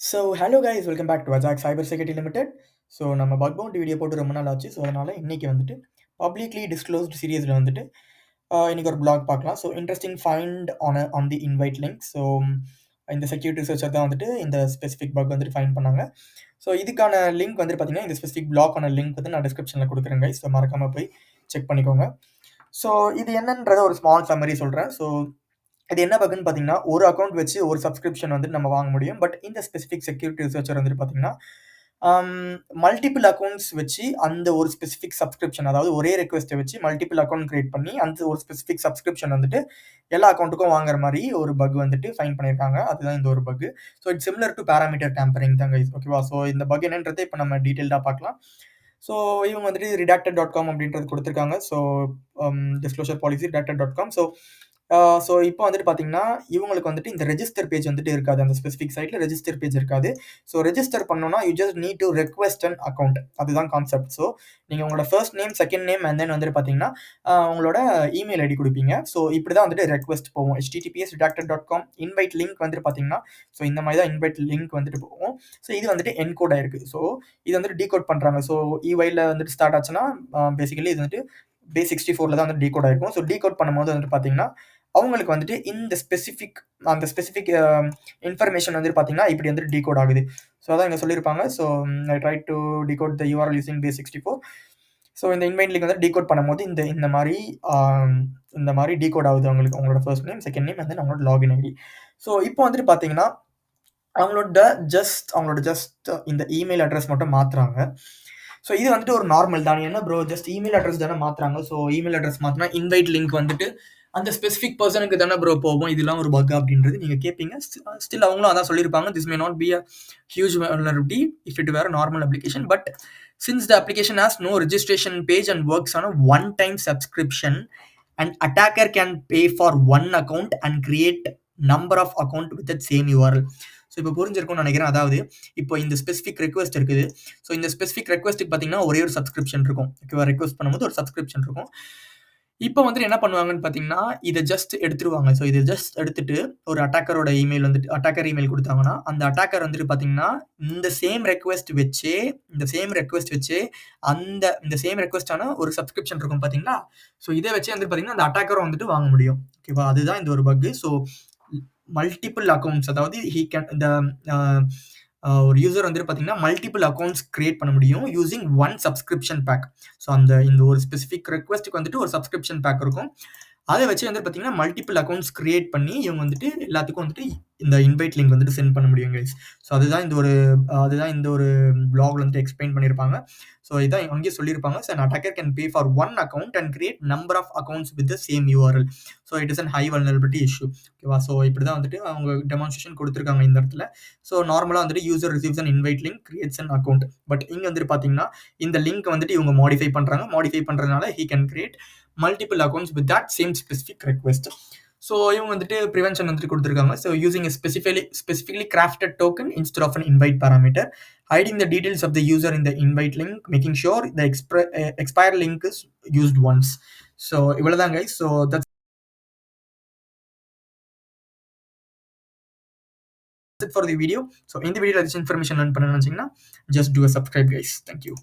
So hello guys welcome back to Ajak cyber security limited. So நம்ம bug bounty video போட்டு ரொம்ப நாள் ஆச்சு. ஸோ அதனால் இன்றைக்கி வந்துட்டு பப்ளிக்லி டிஸ்க்ளோஸ்டு சீரியஸில் வந்துட்டு இன்றைக்கி ஒரு பிளாக் பார்க்கலாம். So interesting find on the invite link. So இந்த செக்யூரிட்டி ரிசர்ச்சர் தான் வந்துட்டு இந்த ஸ்பெசிஃபிக் பக் வந்துட்டு ஃபைண்ட் பண்ணாங்க. ஸோ இதுக்கான லிங்க் வந்துட்டு பார்த்தீங்கன்னா இந்த ஸ்பெசிஃபிக் பிளாக்கான லிங்க் வந்து நான் டிஸ்கிரிப்ஷனில் கொடுக்குறேங்க. ஸோ மறக்காமல் போய் செக் பண்ணிக்கோங்க. ஸோ இது என்னன்றத ஒரு ஸ்மால் சம்மரி சொல்கிறேன். ஸோ இது என்ன பக்குன்னு பார்த்தீங்கன்னா, ஒரு அக்கவுண்ட் வச்சு ஒரு சப்ஸ்கிரிப்ஷன் வந்துட்டு நம்ம வாங்க முடியும். பட் இந்த ஸ்பெசிஃபிக் செக்யூரிட்டி ரிசர்ச்சர் வந்துட்டு பார்த்தீங்கன்னா, மல்டிபிள் அக்கவுண்ட்ஸ் வச்சு அந்த ஒரு ஸ்பெசிஃபிக் சப்ஸ்கிரிப்ஷன், அதாவது ஒரே ரெக்வெஸ்ட்டை வச்சு மல்டிபிள் அக்கவுண்ட் கிரியேட் பண்ணி அந்த ஒரு ஸ்பெசிஃபிக் சப்ஸ்கிரிப்ஷன் வந்துட்டு எல்லா அக்கவுண்ட்டுக்கும் வாங்குற மாதிரி ஒரு பக் வந்துட்டு ஃபைண்ட் பண்ணியிருக்காங்க. அதுதான் இந்த ஒரு buck. So it's similar to parameter tampering தான் கைஸ். ஓகேவா? ஸோ இந்த பக் என்னன்றதை இப்போ நம்ம டீட்டெயில்டாக பார்க்கலாம். ஸோ இவங்க வந்துட்டு redacted.com அப்படின்றது கொடுத்துருக்காங்க. So disclosure policy redacted.com. So இப்போ வந்துட்டு பார்த்தீங்கன்னா, இவங்களுக்கு வந்துட்டு இந்த ரெஜிஸ்டர் பேஜ் வந்துட்டு இருக்காது. அந்த ஸ்பெசிஃபிக் சைட்டில் ரெஜிஸ்டர் பேஜ் இருக்காது. ஸோ ரெஜிஸ்டர் பண்ணணும்னா you just need to request an account. அதுதான் கான்செப்ட். ஸோ நீங்கள் உங்களோட first name, second name and தென் வந்துட்டு பார்த்தீங்கன்னா உங்களோட இமெயில் ஐடி கொடுப்பீங்க. ஸோ இப்படி தான் வந்துட்டு ரெக்வெஸ்ட் போகும். https redacted.com இன்வைட் லிங்க் வந்துட்டு பார்த்தீங்கன்னா, ஸோ இந்த மாதிரி தான் இன்வைட் லிங்க் வந்துட்டு போகும். ஸோ இது வந்துட்டு என்கோட் ஆயிருக்கு. ஸோ இது வந்துட்டு டீகோட் பண்ணுறாங்க. ஸோ EYல வந்துட்டு ஸ்டார்ட் ஆச்சுன்னா பேசிக்கலி இது வந்துட்டு பேஸ் 64ல தான் வந்து டீகோட் ஆயிருக்கும். ஸோ டீகோட் பண்ணும்போது வந்துட்டு பார்த்தீங்கன்னா, அவங்களுக்கு வந்துட்டு இந்த அந்த ஸ்பெசிஃபிக் இன்ஃபர்மேஷன் வந்துட்டு பார்த்தீங்கன்னா இப்படி வந்துட்டு டீகோட் ஆகுது. ஸோ அதான் இங்கே சொல்லியிருப்பாங்க. So I try to decode the URL using base 64. So இந்த இன்வைட் லிங்க் வந்து டீகோட் பண்ணும்போது இந்த மாதிரி டீகோட் ஆகுது அவங்களுக்கு. அவங்களோட first name, second name and then அவங்களோட லாகின் ஐடி. ஸோ இப்போ வந்துட்டு பார்த்தீங்கன்னா அவங்களோட ஜஸ்ட் இந்த இமெயில் அட்ரஸ் மட்டும் மாற்றுறாங்க. ஸோ இது வந்துட்டு ஒரு நார்மல் தான். என்ன ப்ரோ ஜஸ்ட் இமெயில் அட்ரஸ் தானே மாற்றுறாங்க. ஸோ இமெயில் அட்ரஸ் மாற்றினா இன்வைட் லிங்க் வந்துட்டு அந்த ஸ்பெசிஃபிக் பர்சனுக்கு தானே ப்ரோ போகும். இதெல்லாம் ஒரு பக் அப்படின்றது நீங்கள் கேட்பீங்க. ஸ்டில் அவங்களும் அதான் சொல்லியிருப்பாங்க. This may not be a huge vulnerability if it were normal application. But since the application has no registration page and works on one time subscription and attacker can pay for one account and create number of account with that same URL. So இப்போ புரிஞ்சிருக்கும்னு நினைக்கிறேன். அதாவது இப்போ இந்த specific request இருக்குது. So இந்த specific ரெக்வெஸ்ட்டுக்கு பார்த்தீங்கன்னா ஒரே ஒரு சப்ஸ்கிரிப்ஷன் இருக்கும். ஓகேவா? ரெக்வெஸ்ட் பண்ணும்போது ஒரு சப்ஸ்கிரிப்ஷன் இருக்கும். இப்போ வந்துட்டு என்ன பண்ணுவாங்கன்னு பார்த்தீங்கன்னா, இதை ஜஸ்ட் எடுத்துருவாங்க. ஸோ இதை ஜஸ்ட் எடுத்துட்டு ஒரு அட்டாக்கரோட இமெயில் வந்துட்டு அட்டாக்கர் இமெயில் கொடுத்தாங்கன்னா, அந்த அட்டாக்கர் வந்துட்டு பார்த்தீங்கன்னா இந்த சேம் ரெக்வெஸ்ட் வச்சே இந்த சேம் ரெக்வெஸ்டான ஒரு சப்ஸ்கிரிப்ஷன் இருக்கும் பார்த்தீங்களா? ஸோ இதை வச்சே வந்துட்டு பார்த்தீங்கன்னா அந்த அட்டாக்கரும் வந்துட்டு வாங்க முடியும். ஓகேவா? அதுதான் இந்த ஒரு பக். ஸோ மல்டிபிள் அக்கவுண்ட்ஸ், அதாவது ஒரு யூசர் வந்துட்டு பார்த்தீங்கன்னா மல்டிபிள் அக்கவுண்ட்ஸ் கிரியேட் பண்ண முடியும் using one subscription pack. So இந்த ஒரு ஸ்பெசிஃபிக் ரெக்வெஸ்ட்டுக்கு வந்துட்டு ஒரு சப்ஸ்கிரிப்ஷன் பேக் இருக்கும். அதை வச்சு வந்து பார்த்தீங்கன்னா மல்டிபிள் அக்கவுண்ட்ஸ் கிரியேட் பண்ணி இவங்க வந்துட்டு எல்லாத்துக்கும் வந்துட்டு இந்த இன்வைட் லிங்க் வந்துட்டு சென்ட் பண்ண முடியும் கைஸ். ஸோ அதுதான் இந்த ஒரு பிளாக்ல வந்துட்டு எக்ஸ்பிளைன் பண்ணியிருப்பாங்க. ஸோ இதான் அங்கேயே சொல்லியிருப்பாங்க. So an attacker can pay for one account and create number of accounts with the same URL. So it is an high vulnerability issue. ஓகேவா? ஸோ இப்படி தான் வந்துட்டு அவங்க டெமான்ஸ்ட்ரேஷன் கொடுத்துருக்காங்க இந்த இடத்துல. ஸோ நார்மலாக வந்துட்டு user receives an invite link creates an account. But இங்கே வந்துட்டு பார்த்தீங்கன்னா இந்த லிங்க் வந்துட்டு இவங்க மாடிஃபை பண்ணுறதுனால he can create multiple accounts with that same specific request. So இவங்க வந்துட்டு ப்ரிவென்ஷன் வந்துட்டு கொடுத்துருக்காங்க. So using specifically crafted token instead of an invite parameter, hiding the details of the user in the invite link, making sure the expire link is used once. So இவ்வளோதான் guys. So that's it for the video. So இந்த வீடியோவில் ஏதாச்சும் information learn பண்ணணும்னு நினச்சிங்கன்னா just do a subscribe guys. Thank you.